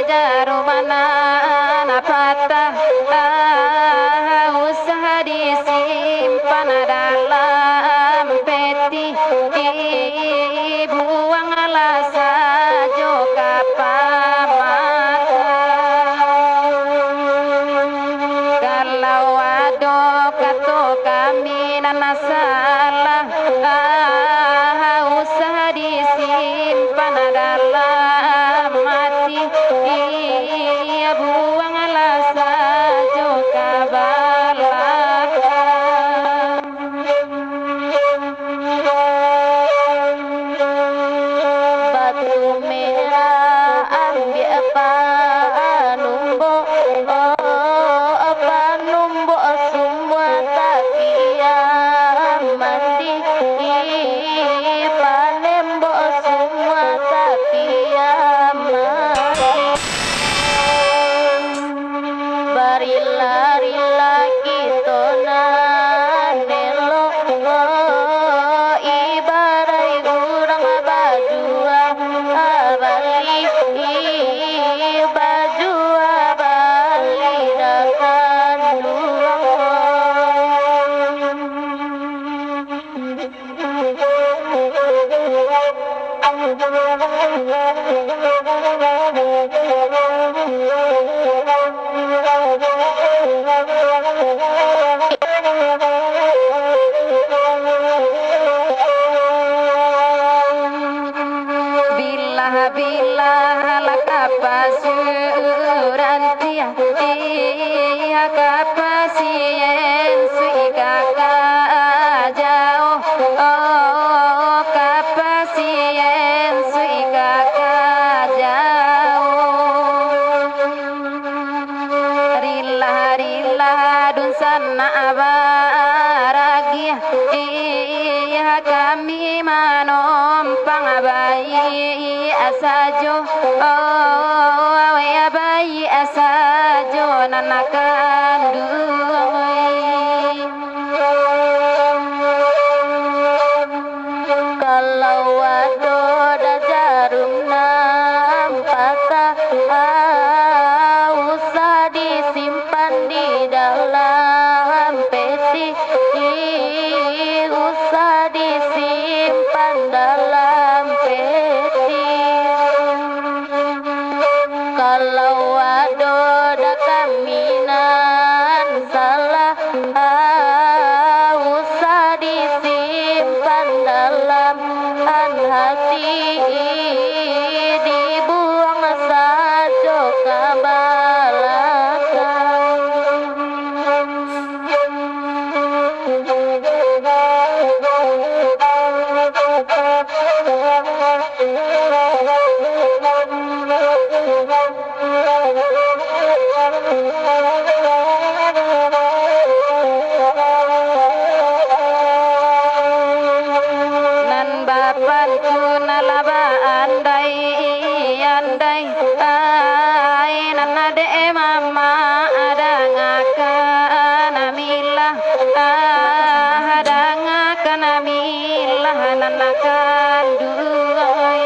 jarumana napata usaha disimpan dalam peti buang alasa joka pamata kalau ado kato kami nanasalah usaha disimpan dalam hati buang alasa joka balaka batu merah ambil apa numbo apa numbo semua tak mandi panembo semua tak mandi barila-rila kita nanelo ibarai urang baju abali baju abali dakan Bila lakapasurantia iya kapasien suika jauh kapasien suika jauh rila dun sana abaragi iya kami manompang bayi asajo ya bayi asajo nanakandui kalau ado da jarum nampata usah disimpan di dalam peti usah disimpan dalam peti kalau ado da kaminan salah usah disimpan dalam hati dibuang saja ke belakang nan bapanku nalaba andai ai nan ade mama ada ngakan milah ada ngakan milah nan akan duai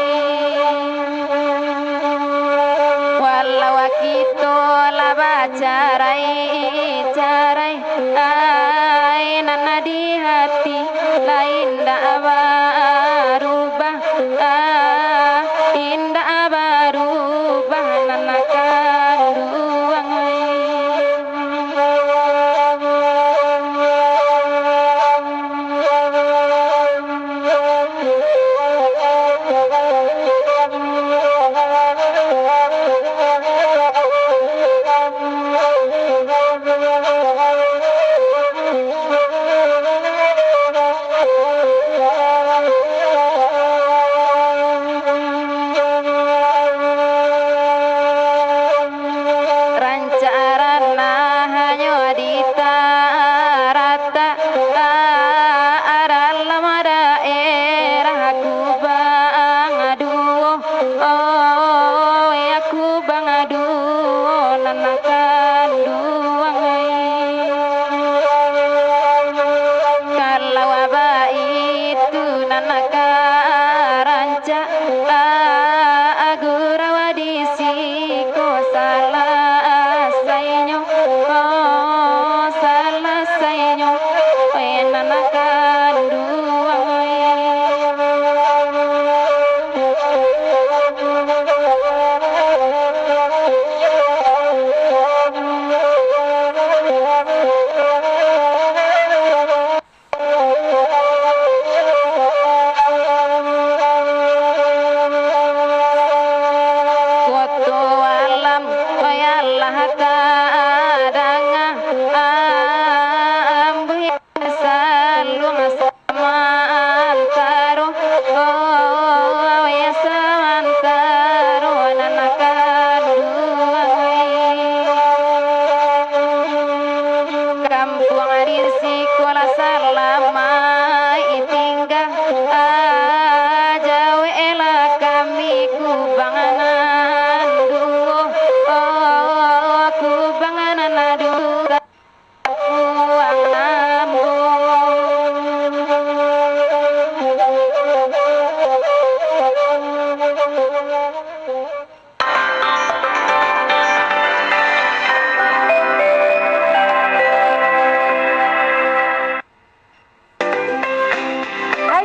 walau kita laba carai ai nan di hati lain dak berubah indah berubah nan akan duai Agura wadisi ko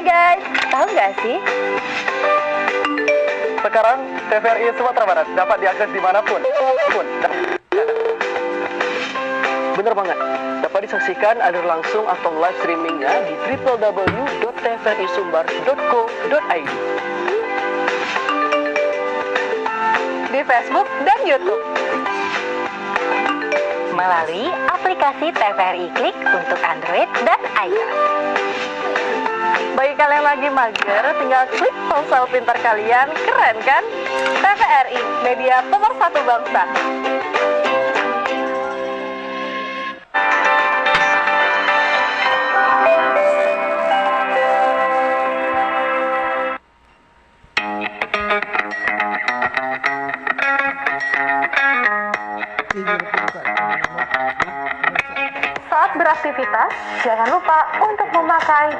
guys, tahu nggak sih? Sekarang TVRI Sumatera Barat dapat diakses dimanapun. Bener banget, dapat disaksikan aliran langsung atau live streamingnya di www.tvrisumbar.co.id, Di Facebook dan YouTube, melalui aplikasi TVRI Klik untuk Android dan iOS. Bagi kalian lagi mager, tinggal klik ponsel pintar kalian, keren kan? TVRI, media pemersatu bangsa. Saat beraktivitas, jangan lupa untuk memakai